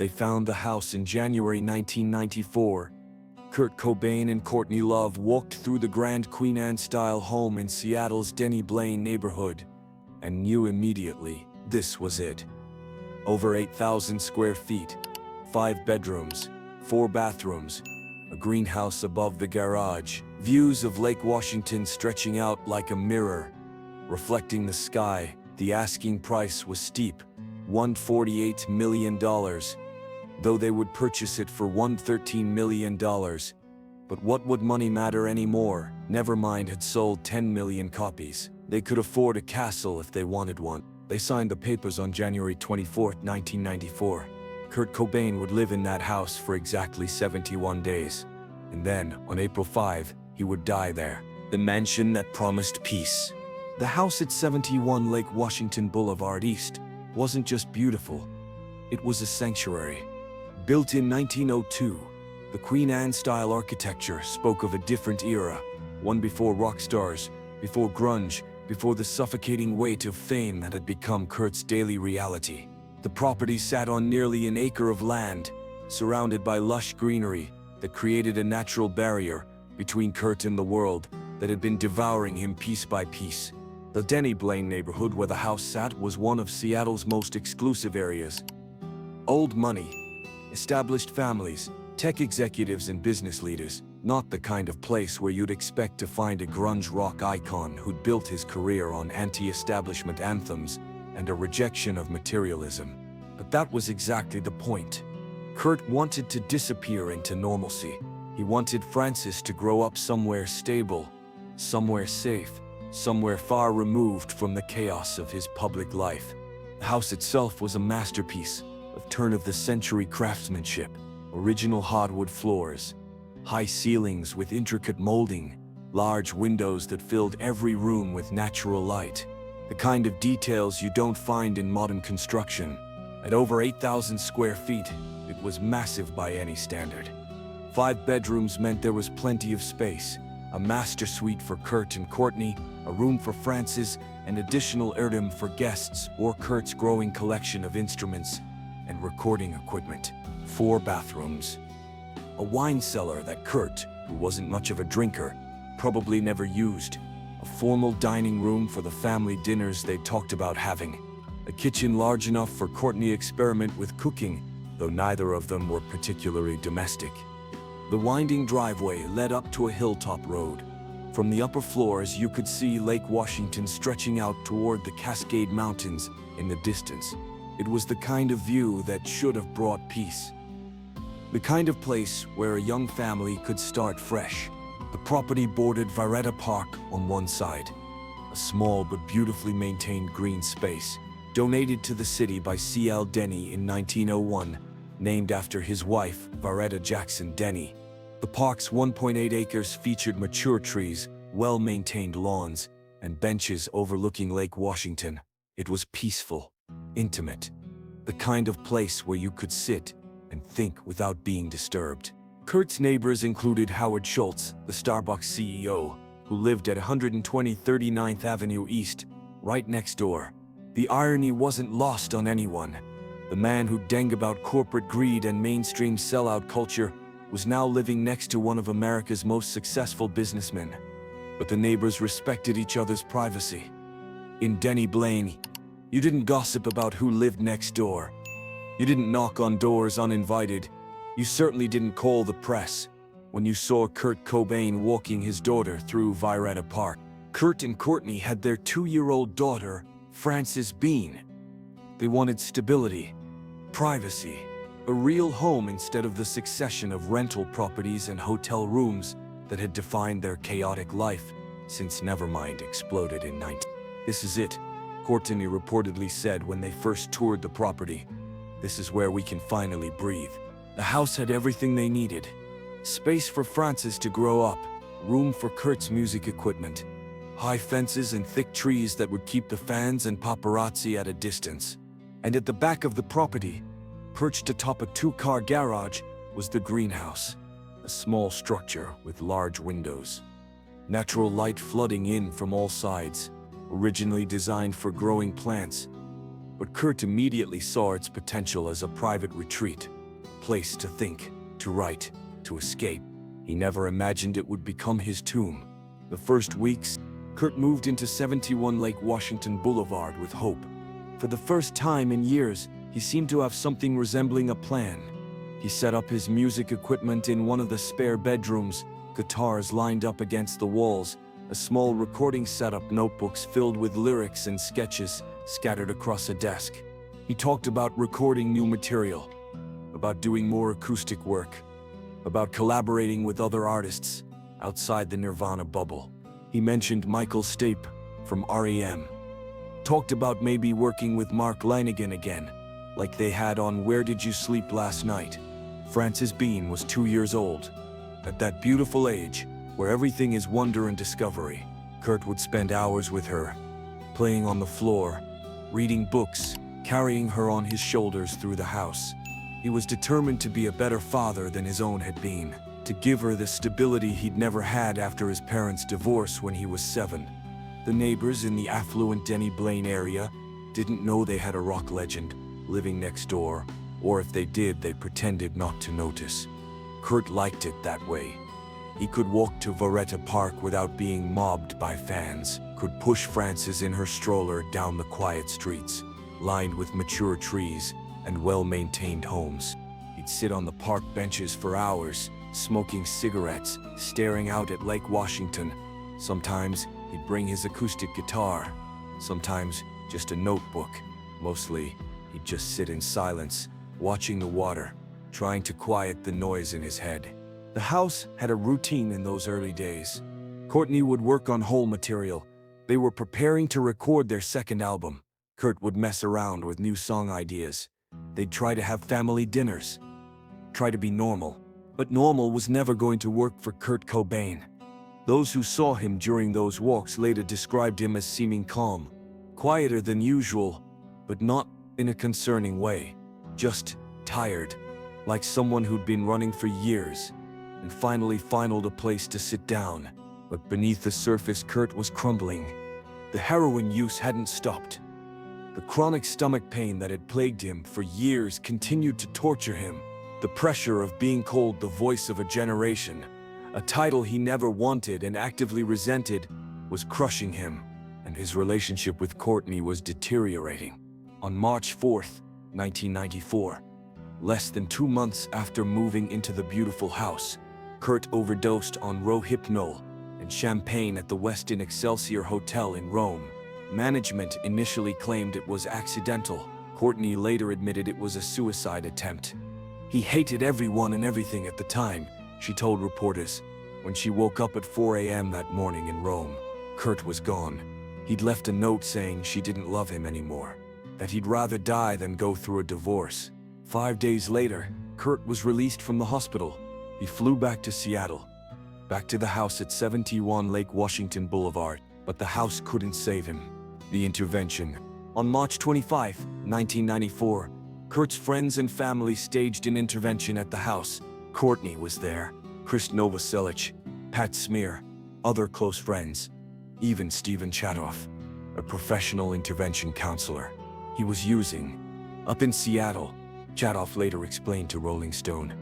they found the house in January 1994. Kurt Cobain and Courtney Love walked through the grand Queen Anne-style home in Seattle's Denny Blaine neighborhood and knew immediately this was it. Over 8,000 square feet, 5 bedrooms, 4 bathrooms, a greenhouse above the garage, views of Lake Washington stretching out like a mirror, reflecting the sky. The asking price was steep, $148 million, though they would purchase it for $113 million. But what would money matter anymore? Nevermind had sold 10 million copies. They could afford a castle if they wanted one. They signed the papers on January 24, 1994. Kurt Cobain would live in that house for exactly 71 days. And then, on April 5, he would die there. The mansion that promised peace. The house at 71 Lake Washington Boulevard East wasn't just beautiful, it was a sanctuary. Built in 1902, the Queen Anne-style architecture spoke of a different era, one before rock stars, before grunge, before the suffocating weight of fame that had become Kurt's daily reality. The property sat on nearly an acre of land, surrounded by lush greenery that created a natural barrier between Kurt and the world that had been devouring him piece by piece. The Denny Blaine neighborhood where the house sat was one of Seattle's most exclusive areas. Old money, established families, tech executives and business leaders, not the kind of place where you'd expect to find a grunge rock icon who'd built his career on anti-establishment anthems and a rejection of materialism. But that was exactly the point. Kurt wanted to disappear into normalcy. He wanted Frances to grow up somewhere stable, somewhere safe, somewhere far removed from the chaos of his public life. The house itself was a masterpiece of turn-of-the-century craftsmanship, original hardwood floors, high ceilings with intricate molding, large windows that filled every room with natural light. The kind of details you don't find in modern construction. At over 8,000 square feet, it was massive by any standard. 5 bedrooms meant there was plenty of space, a master suite for Kurt and Courtney, a room for Frances, and additional heirloom for guests or Kurt's growing collection of instruments and recording equipment. 4 bathrooms. A wine cellar that Kurt, who wasn't much of a drinker, probably never used. A formal dining room for the family dinners they talked about having. A kitchen large enough for Courtney to experiment with cooking, though neither of them were particularly domestic. The winding driveway led up to a hilltop road. From the upper floors you could see Lake Washington stretching out toward the Cascade Mountains in the distance. It was the kind of view that should have brought peace. The kind of place where a young family could start fresh. The property bordered Viretta Park on one side, a small but beautifully maintained green space, donated to the city by C.L. Denny in 1901, named after his wife, Viretta Jackson Denny. The park's 1.8 acres featured mature trees, well-maintained lawns, and benches overlooking Lake Washington. It was peaceful, intimate, the kind of place where you could sit and think without being disturbed. Kurt's neighbors included Howard Schultz, the Starbucks CEO, who lived at 120 39th Avenue East, right next door. The irony wasn't lost on anyone. The man who danged about corporate greed and mainstream sellout culture was now living next to one of America's most successful businessmen. But the neighbors respected each other's privacy. In Denny Blaine, you didn't gossip about who lived next door. You didn't knock on doors uninvited. You certainly didn't call the press when you saw Kurt Cobain walking his daughter through Viretta Park. Kurt and Courtney had their 2-year-old daughter, Frances Bean. They wanted stability, privacy, a real home instead of the succession of rental properties and hotel rooms that had defined their chaotic life since Nevermind exploded in 19. "This is it," Courtney reportedly said when they first toured the property. "This is where we can finally breathe." The house had everything they needed. Space for Frances to grow up, room for Kurt's music equipment, high fences and thick trees that would keep the fans and paparazzi at a distance. And at the back of the property, perched atop a 2-car garage, was the greenhouse, a small structure with large windows. Natural light flooding in from all sides, originally designed for growing plants. but Kurt immediately saw its potential as a private retreat, a place to think, to write, to escape. He never imagined it would become his tomb. The first weeks, Kurt moved into 71 Lake Washington Boulevard with hope. For the first time in years, he seemed to have something resembling a plan. He set up his music equipment in one of the spare bedrooms, guitars lined up against the walls, a small recording setup, notebooks filled with lyrics and sketches scattered across a desk. He talked about recording new material, about doing more acoustic work, about collaborating with other artists outside the Nirvana bubble. He mentioned Michael Stipe from REM. Talked about maybe working with Mark Lanegan again, like they had on Where Did You Sleep Last Night. Frances Bean was 2 years old. At that beautiful age, where everything is wonder and discovery, Kurt would spend hours with her, playing on the floor, reading books, carrying her on his shoulders through the house. He was determined to be a better father than his own had been, to give her the stability he'd never had after his parents' divorce when he was 7. The neighbors in the affluent Denny Blaine area didn't know they had a rock legend living next door, or if they did, they pretended not to notice. Kurt liked it that way. He could walk to Viretta Park without being mobbed by fans, could push Frances in her stroller down the quiet streets, lined with mature trees and well-maintained homes. He'd sit on the park benches for hours, smoking cigarettes, staring out at Lake Washington. Sometimes he'd bring his acoustic guitar, sometimes just a notebook. Mostly, he'd just sit in silence, watching the water, trying to quiet the noise in his head. The house had a routine in those early days. Courtney would work on whole material. They were preparing to record their second album. Kurt would mess around with new song ideas. They'd try to have family dinners, try to be normal. But normal was never going to work for Kurt Cobain. Those who saw him during those walks later described him as seeming calm, quieter than usual, but not in a concerning way. Just tired, like someone who'd been running for years and finally found a place to sit down. But beneath the surface, Kurt was crumbling. The heroin use hadn't stopped. The chronic stomach pain that had plagued him for years continued to torture him. The pressure of being called the voice of a generation, a title he never wanted and actively resented, was crushing him, and his relationship with Courtney was deteriorating. On March 4th, 1994, less than 2 months after moving into the beautiful house, Kurt overdosed on Rohypnol and champagne at the Westin Excelsior Hotel in Rome. Management initially claimed it was accidental. Courtney later admitted it was a suicide attempt. He hated everyone and everything at the time, she told reporters. When she woke up at 4 a.m. that morning in Rome, Kurt was gone. He'd left a note saying she didn't love him anymore, that he'd rather die than go through a divorce. 5 days later, Kurt was released from the hospital. He flew back to Seattle, back to the house at 71 Lake Washington Boulevard, but the house couldn't save him. The intervention. On March 25, 1994, Kurt's friends and family staged an intervention at the house. Courtney was there, Chris Novoselic, Pat Smear, other close friends, even Stephen Chatoff, a professional intervention counselor he was using. Up in Seattle, Chatoff later explained to Rolling Stone.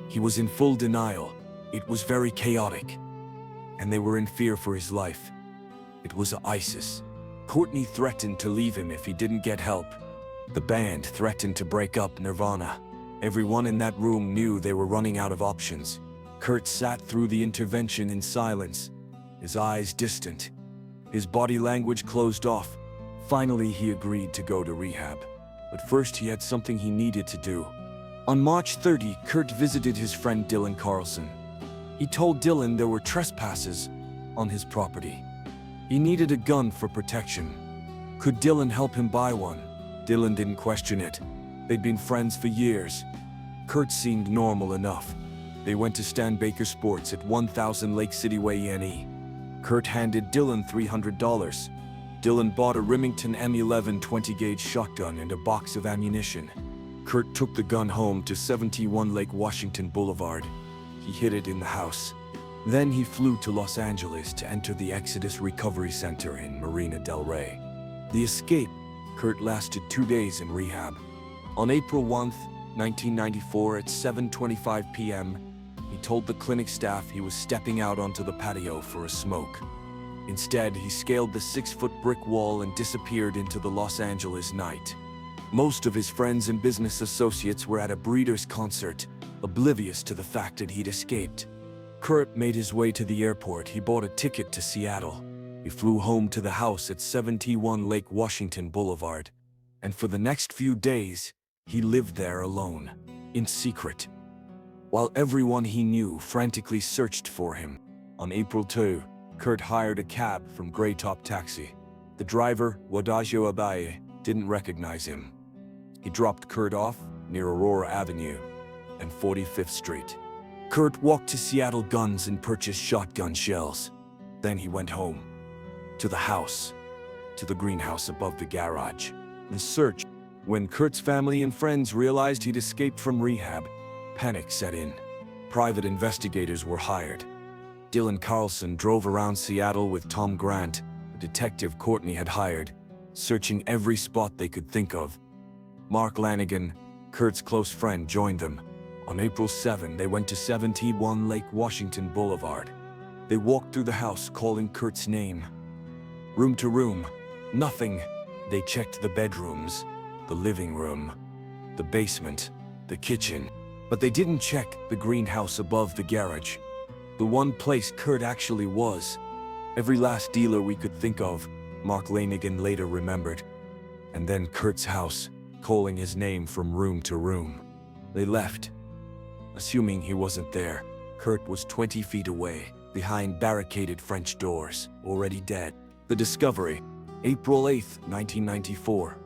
He was in full denial. It was very chaotic, and they were in fear for his life. It was ISIS. Courtney threatened to leave him if he didn't get help. The band threatened to break up Nirvana. Everyone in that room knew they were running out of options. Kurt sat through the intervention in silence, his eyes distant, his body language closed off. Finally, he agreed to go to rehab. But first, he had something he needed to do. On March 30, Kurt visited his friend Dylan Carlson. He told Dylan there were trespassers on his property. He needed a gun for protection. Could Dylan help him buy one? Dylan didn't question it. They'd been friends for years. Kurt seemed normal enough. They went to Stan Baker Sports at 1000 Lake City Way, NE. Kurt handed Dylan $300. Dylan bought a Remington M11 20-gauge shotgun and a box of ammunition. Kurt took the gun home to 71 Lake Washington Boulevard. He hid it in the house. Then he flew to Los Angeles to enter the Exodus Recovery Center in Marina del Rey. The escape Kurt lasted 2 days in rehab. On April 1, 1994 at 7:25 p.m., he told the clinic staff he was stepping out onto the patio for a smoke. Instead, he scaled the 6-foot brick wall and disappeared into the Los Angeles night. Most of his friends and business associates were at a Breeders' concert, oblivious to the fact that he'd escaped. Kurt made his way to the airport. He bought a ticket to Seattle. He flew home to the house at 71 Lake Washington Boulevard. And for the next few days, he lived there alone, in secret, while everyone he knew frantically searched for him. On April 2, Kurt hired a cab from Grey Top Taxi. The driver, Wadajio Abaye, didn't recognize him. He dropped Kurt off near Aurora Avenue and 45th Street. Kurt walked to Seattle Guns and purchased shotgun shells. Then he went home, to the house, to the greenhouse above the garage. The search. When Kurt's family and friends realized he'd escaped from rehab, panic set in. Private investigators were hired. Dylan Carlson drove around Seattle with Tom Grant, a detective Courtney had hired, searching every spot they could think of. Mark Lanigan, Kurt's close friend, joined them. On April 7, they went to 71 Lake Washington Boulevard. They walked through the house calling Kurt's name. Room to room, nothing. They checked the bedrooms, the living room, the basement, the kitchen. But they didn't check the greenhouse above the garage, the one place Kurt actually was. Every last dealer we could think of, Mark Lanigan later remembered. And then Kurt's house, calling his name from room to room. They left, assuming he wasn't there. Kurt was 20 feet away, behind barricaded French doors, already dead. The discovery, April 8, 1994.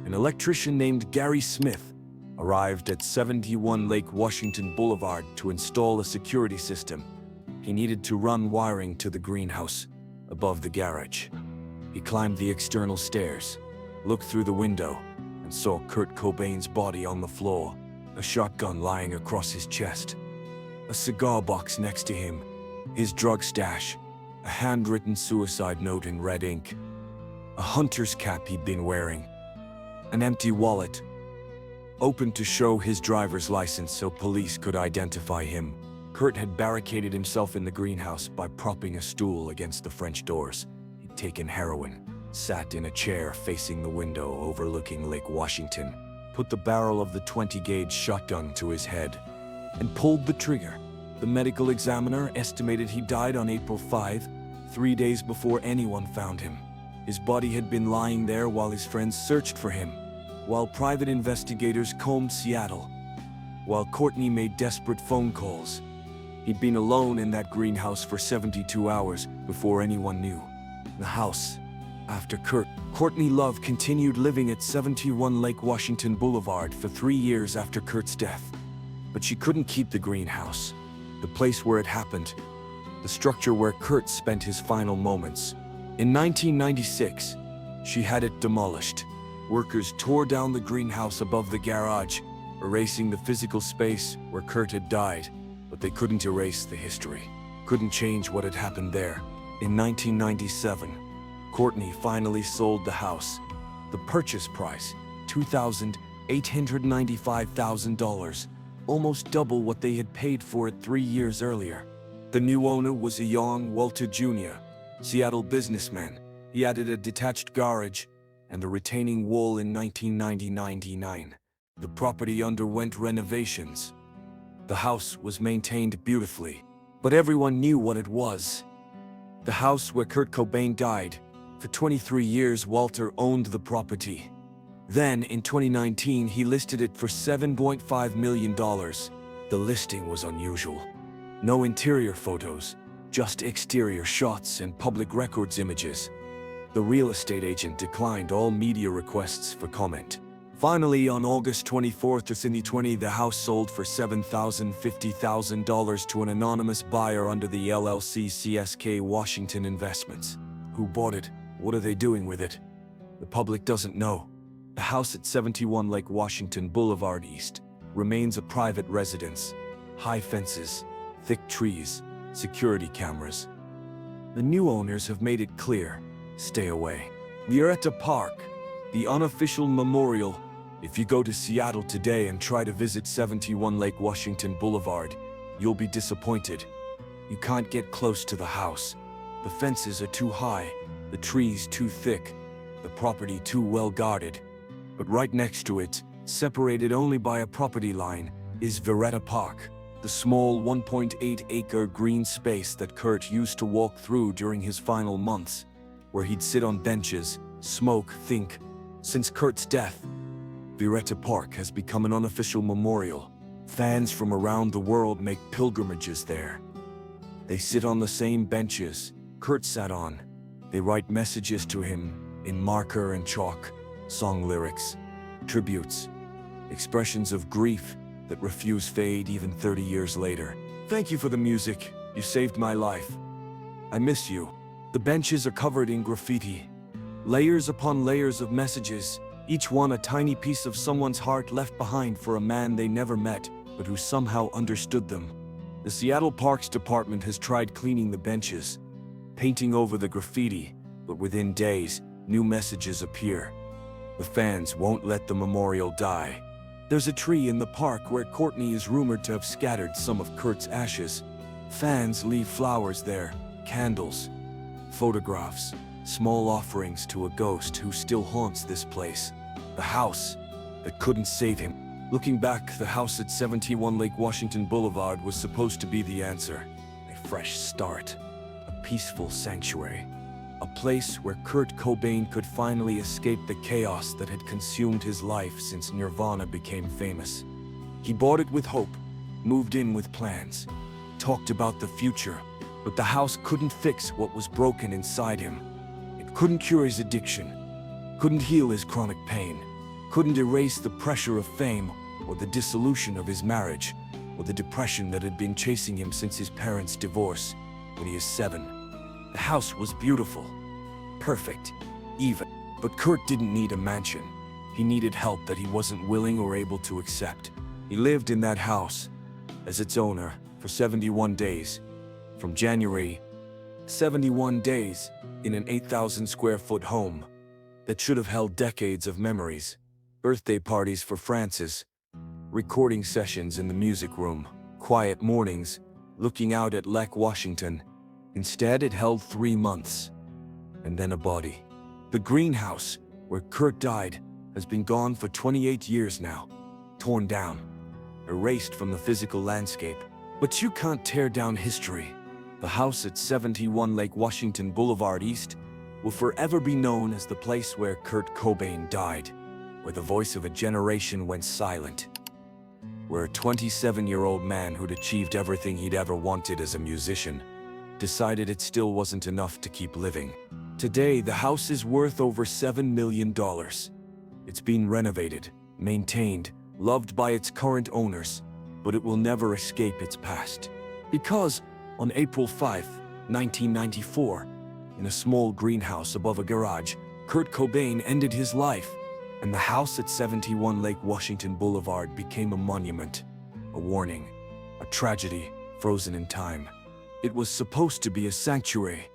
An electrician named Gary Smith arrived at 71 Lake Washington Boulevard to install a security system. He needed to run wiring to the greenhouse above the garage. He climbed the external stairs, looked through the window, and saw Kurt Cobain's body on the floor, a shotgun lying across his chest, a cigar box next to him, his drug stash, a handwritten suicide note in red ink, a hunter's cap he'd been wearing, an empty wallet, open to show his driver's license so police could identify him. Kurt had barricaded himself in the greenhouse by propping a stool against the French doors. He'd taken heroin, sat in a chair facing the window overlooking Lake Washington, put the barrel of the 20-gauge shotgun to his head, and pulled the trigger. The medical examiner estimated he died on April 5, 3 days before anyone found him. His body had been lying there while his friends searched for him, while private investigators combed Seattle, while Courtney made desperate phone calls. He'd been alone in that greenhouse for 72 hours before anyone knew. The house. After Kurt, Courtney Love continued living at 71 Lake Washington Boulevard for 3 years after Kurt's death. But she couldn't keep the greenhouse, the place where it happened, the structure where Kurt spent his final moments. In 1996, she had it demolished. Workers tore down the greenhouse above the garage, erasing the physical space where Kurt had died. But they couldn't erase the history, couldn't change what had happened there. In 1997, Courtney finally sold the house. The purchase price, $2,895,000, almost double what they had paid for it 3 years earlier. The new owner was a young Walter Jr., Seattle businessman. He added a detached garage and a retaining wall in 1999. The property underwent renovations. The house was maintained beautifully, but everyone knew what it was. The house where Kurt Cobain died. For 23 years, Walter owned the property. Then, in 2019, he listed it for $7.5 million. The listing was unusual. No interior photos, just exterior shots and public records images. The real estate agent declined all media requests for comment. Finally, on August 24, 2020, the house sold for $7,050,000 to an anonymous buyer under the LLC CSK Washington Investments. Who bought it? What are they doing with it? The public doesn't know. The house at 71 Lake Washington Boulevard East remains a private residence. High fences, thick trees, security cameras. The new owners have made it clear, stay away. Viretta Park. the unofficial memorial. If you go to Seattle today and try to visit 71 Lake Washington Boulevard, you'll be disappointed. You can't get close to the house. The fences are too high, the trees too thick, the property too well guarded. But right next to it, separated only by a property line, is Viretta Park, the small 1.8-acre green space that Kurt used to walk through during his final months, where he'd sit on benches, smoke, think. Since Kurt's death, Viretta Park has become an unofficial memorial. Fans from around the world make pilgrimages there. They sit on the same benches Kurt sat on. They write messages to him in marker and chalk, song lyrics, tributes, expressions of grief that refuse fade even 30 years later. Thank you for the music. You saved my life. I miss you. The benches are covered in graffiti. Layers upon layers of messages, each one a tiny piece of someone's heart left behind for a man they never met, but who somehow understood them. The Seattle Parks Department has tried cleaning the benches, painting over the graffiti, but within days, new messages appear. The fans won't let the memorial die. There's a tree in the park where Courtney is rumored to have scattered some of Kurt's ashes. Fans leave flowers there, candles, photographs, small offerings to a ghost who still haunts this place. The house that couldn't save him. Looking back, the house at 71 Lake Washington Boulevard was supposed to be the answer. A fresh start, a peaceful sanctuary. A place where Kurt Cobain could finally escape the chaos that had consumed his life since Nirvana became famous. He bought it with hope, moved in with plans, talked about the future, but the house couldn't fix what was broken inside him. It couldn't cure his addiction, couldn't heal his chronic pain, couldn't erase the pressure of fame or the dissolution of his marriage or the depression that had been chasing him since his parents' divorce when he was 7. The house was beautiful, perfect, even. But Kurt didn't need a mansion. He needed help that he wasn't willing or able to accept. He lived in that house, as its owner, for 71 days. From January, 71 days in an 8,000 square foot home that should have held decades of memories. Birthday parties for Frances, recording sessions in the music room, quiet mornings, looking out at Lake Washington. Instead, it held 3 months, and then a body. The greenhouse, where Kurt died, has been gone for 28 years now. Torn down, erased from the physical landscape. But you can't tear down history. The house at 71 Lake Washington Boulevard East will forever be known as the place where Kurt Cobain died, where the voice of a generation went silent, where a 27-year-old man who'd achieved everything he'd ever wanted as a musician decided it still wasn't enough to keep living. Today, the house is worth over $7 million. It's been renovated, maintained, loved by its current owners, but it will never escape its past. Because on April 5, 1994, in a small greenhouse above a garage, Kurt Cobain ended his life, and the house at 71 Lake Washington Boulevard became a monument, a warning, a tragedy frozen in time. It was supposed to be a sanctuary.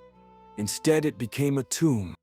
Instead, it became a tomb.